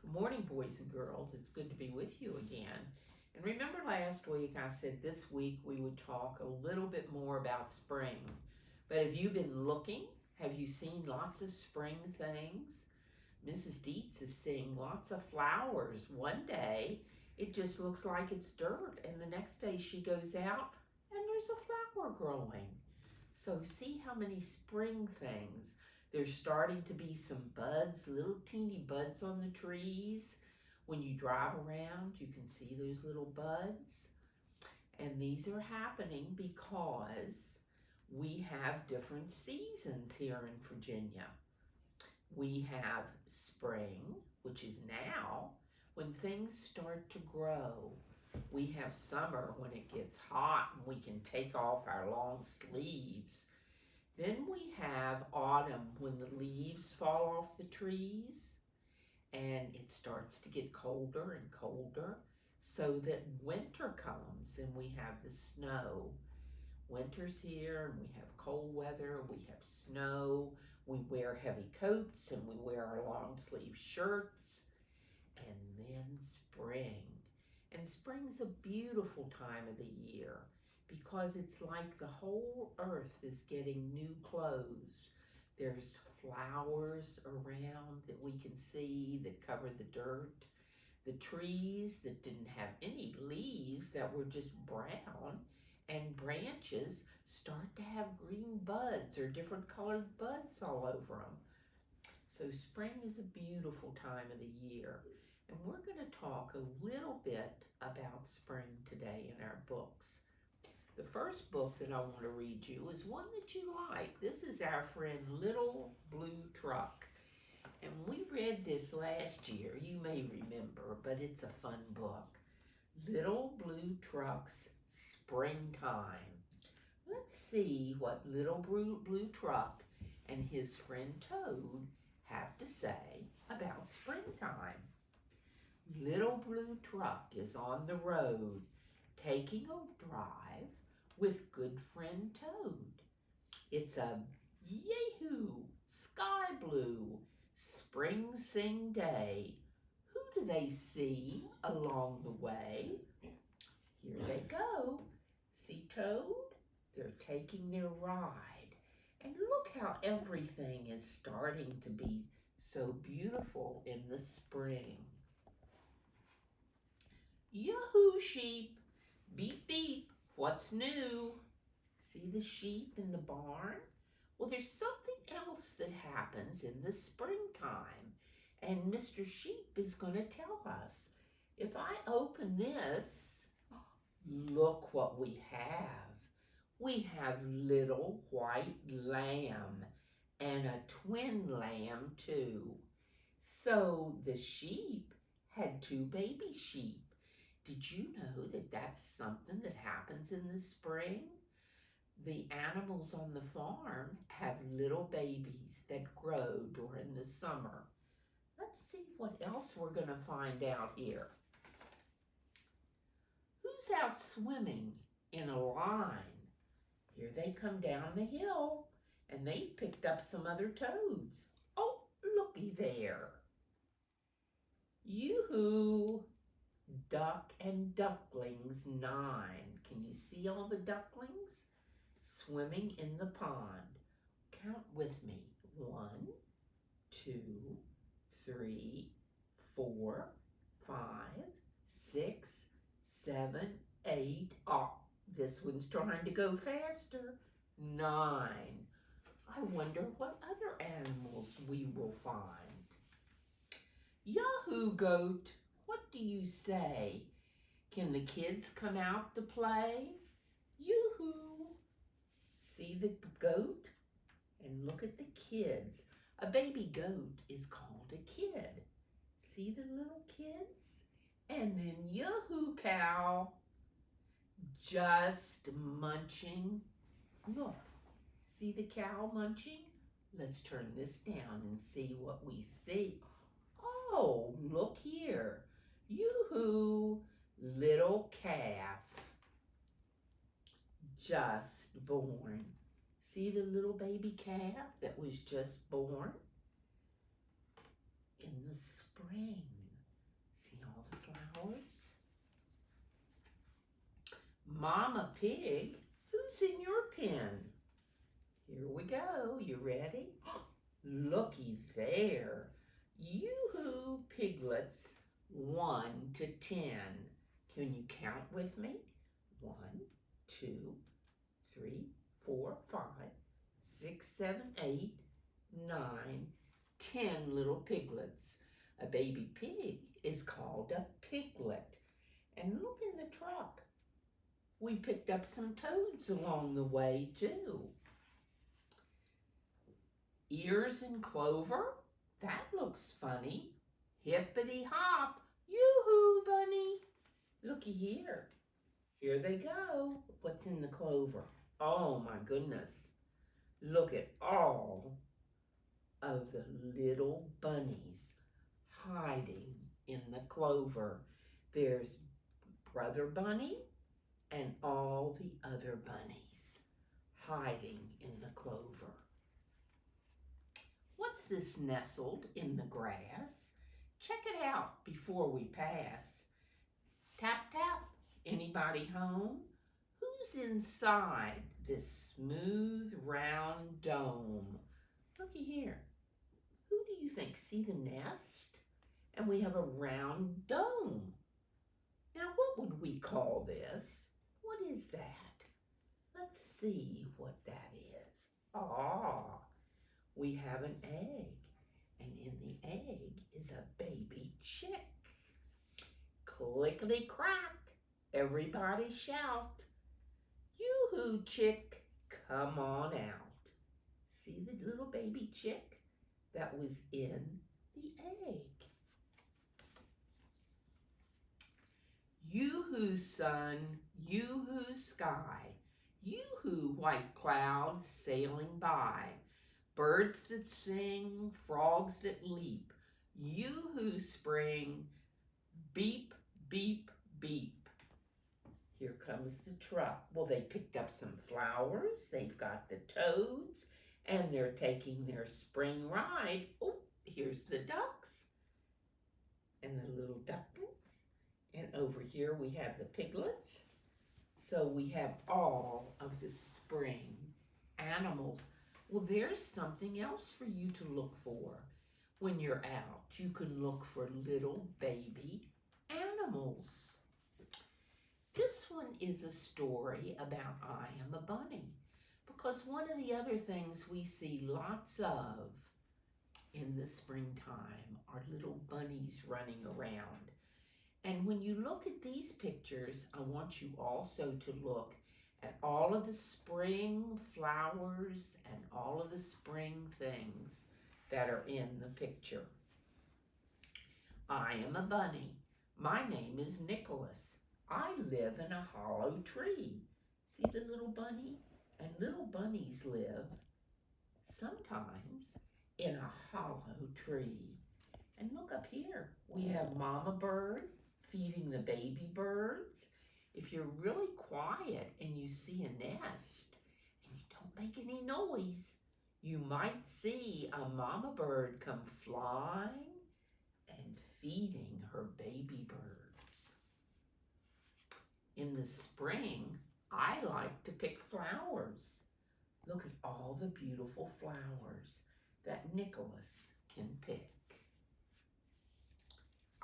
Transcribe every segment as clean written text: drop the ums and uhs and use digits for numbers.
Good morning, boys and girls. It's good to be with you again. And remember last week I said this week we would talk a little bit more about spring. But have you been looking? Have you seen lots of spring things? Mrs. Deitz is seeing lots of flowers. One day it just looks like it's dirt, and the next day she goes out and there's a flower growing. So see how many spring things. There's starting to be some buds, little teeny buds on the trees. When you drive around, you can see those little buds. And these are happening because we have different seasons here in Virginia. We have spring, which is now, when things start to grow. We have summer when it gets hot and we can take off our long sleeves. Then we have autumn when the leaves fall off the trees and it starts to get colder and colder, so that winter comes and we have the snow. Winter's here and we have cold weather, we have snow, we wear heavy coats and we wear our long sleeve shirts. And then spring. And spring's a beautiful time of the year because it's like the whole earth is getting new clothes. There's flowers around that we can see that cover the dirt. The trees that didn't have any leaves, that were just brown, and branches start to have green buds or different colored buds all over them. So spring is a beautiful time of the year. And we're going to talk a little bit about spring today in our books. The first book that I want to read you is one that you like. This is our friend Little Blue Truck. And we read this last year, you may remember, but it's a fun book. Little Blue Truck's Springtime. Let's see what Little Blue Truck and his friend Toad have to say about springtime. Little Blue Truck is on the road, taking a drive with good friend Toad. It's a yahoo, sky blue, spring sing day. Who do they see along the way? Here they go. See Toad? They're taking their ride. And look how everything is starting to be so beautiful in the spring. Yoo-hoo, sheep, beep, beep, what's new? See the sheep in the barn? Well, there's something else that happens in the springtime, and Mr. Sheep is going to tell us. If I open this, look what we have. We have little white lamb and a twin lamb too. So the sheep had two baby sheep. Did you know that that's something that happens in the spring? The animals on the farm have little babies that grow during the summer. Let's see what else we're going to find out here. Who's out swimming in a line? Here they come down the hill, and they picked up some other toads. Oh, looky there. Yoo-hoo! Duck and ducklings 9. Can you see all the ducklings? Swimming in the pond. Count with me. 1, 2, 3, 4, 5, 6, 7, 8. Oh, this one's trying to go faster. 9. I wonder what other animals we will find. Yahoo, goat. What do you say? Can the kids come out to play? Yoo-hoo! See the goat? And look at the kids. A baby goat is called a kid. See the little kids? And then yoo-hoo, cow. Just munching. Look, see the cow munching? Let's turn this down and see what we see. Oh, look here. Yoo-hoo, little calf, just born. See the little baby calf that was just born? In the spring, See all the flowers? Mama Pig, who's in your pen? Here we go. You ready? Looky there. Yoo-hoo piglets, 1 to 10. Can you count with me? 1, 2, 3, 4, 5, 6, 7, 8, 9, 10 little piglets. A baby pig is called a piglet. And look in the truck. We picked up some toads along the way too. Ears in clover? That looks funny. Hippity hop, yoo-hoo bunny. Looky here. Here they go. What's in the clover? Oh my goodness. Look at all of the little bunnies hiding in the clover. There's Brother Bunny and all the other bunnies hiding in the clover. What's this nestled in the grass? Check it out before we pass. Tap, tap. Anybody home? Who's inside this smooth, round dome? Looky here. Who do you think? See the nest? And we have a round dome. Now, what would we call this? What is that? Let's see what that is. Ah, we have an egg. And in the egg is a baby chick. Clickety-crack. Everybody shout. Yoo-hoo, chick, come on out. See the little baby chick that was in the egg. Yoo-hoo, sun, yoo-hoo, sky. Yoo-hoo, white clouds sailing by. Birds that sing, frogs that leap. Yoo-hoo, spring, beep, beep, beep. Here comes the truck. Well, they picked up some flowers. They've got the toads, and they're taking their spring ride. Oh, here's the ducks and the little ducklings. And over here we have the piglets. So we have all of the spring animals. Well, there's something else for you to look for when you're out. You can look for little baby animals. This one is a story about I Am a Bunny, because one of the other things we see lots of in the springtime are little bunnies running around. And when you look at these pictures, I want you also to look at all of the spring flowers and all of the spring things that are in the picture. I am a bunny. My name is Nicholas. I live in a hollow tree. See the little bunny? And little bunnies live sometimes in a hollow tree. And look up here. We have Mama Bird feeding the baby birds. If you're really quiet and you see a nest and you don't make any noise, you might see a mama bird come flying and feeding her baby birds. In the spring, I like to pick flowers. Look at all the beautiful flowers that Nicholas can pick.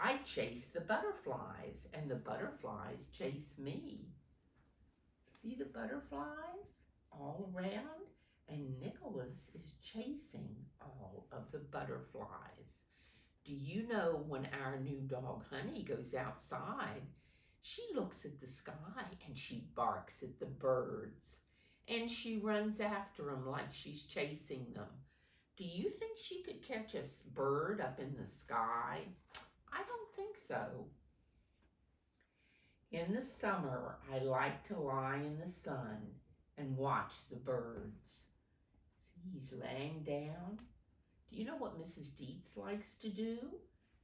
I chase the butterflies, and the butterflies chase me. See the butterflies all around? And Nicholas is chasing all of the butterflies. Do you know when our new dog Honey goes outside, she looks at the sky and she barks at the birds, and she runs after them like she's chasing them. Do you think she could catch a bird up in the sky? I don't think so. In the summer, I like to lie in the sun and watch the birds. See, he's laying down. Do you know what Mrs. Deitz likes to do?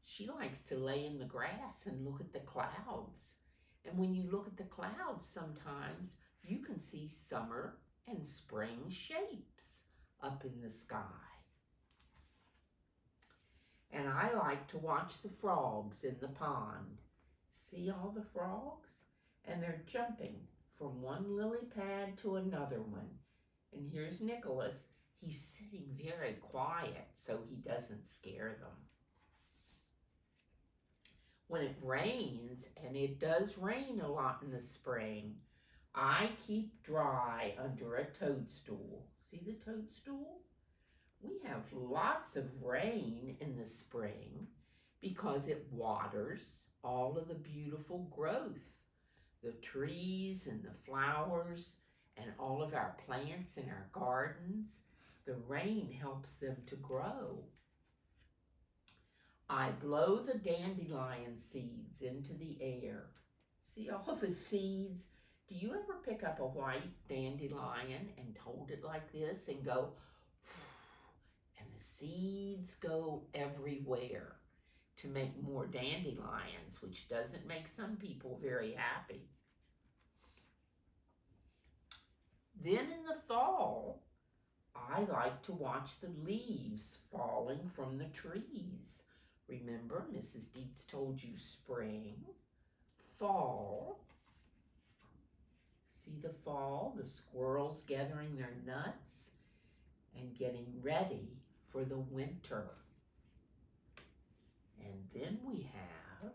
She likes to lay in the grass and look at the clouds. And when you look at the clouds, sometimes you can see summer and spring shapes up in the sky. And I like to watch the frogs in the pond. See all the frogs? And they're jumping from one lily pad to another one. And here's Nicholas. He's sitting very quiet so he doesn't scare them. When it rains, and it does rain a lot in the spring, I keep dry under a toadstool. See the toadstool? We have lots of rain in the spring because it waters all of the beautiful growth, the trees and the flowers and all of our plants in our gardens. The rain helps them to grow. I blow the dandelion seeds into the air. See all the seeds? Do you ever pick up a white dandelion and hold it like this and go, and the seeds go everywhere to make more dandelions, which doesn't make some people very happy. Then in the fall, I like to watch the leaves falling from the trees. Remember, Mrs. Deitz told you spring, fall. See the fall, the squirrels gathering their nuts and getting ready for the winter. And then we have,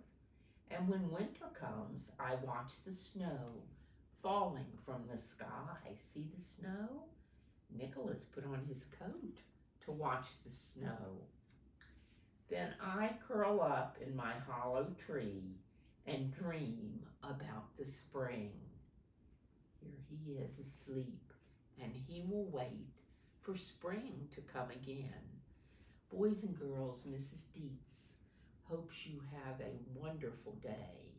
and when winter comes, I watch the snow falling from the sky. See the snow? Nicholas put on his coat to watch the snow. Then I curl up in my hollow tree and dream about the spring. Here he is asleep, and he will wait for spring to come again. Boys and girls, Mrs. Deitz hopes you have a wonderful day.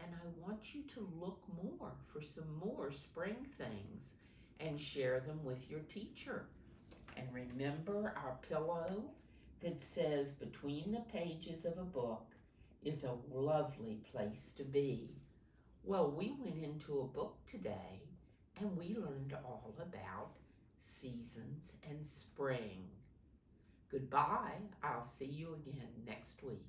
And I want you to look more for some more spring things and share them with your teacher. And remember our pillow that says between the pages of a book is a lovely place to be. Well, we went into a book today and we learned all about seasons and spring. Goodbye. I'll see you again next week.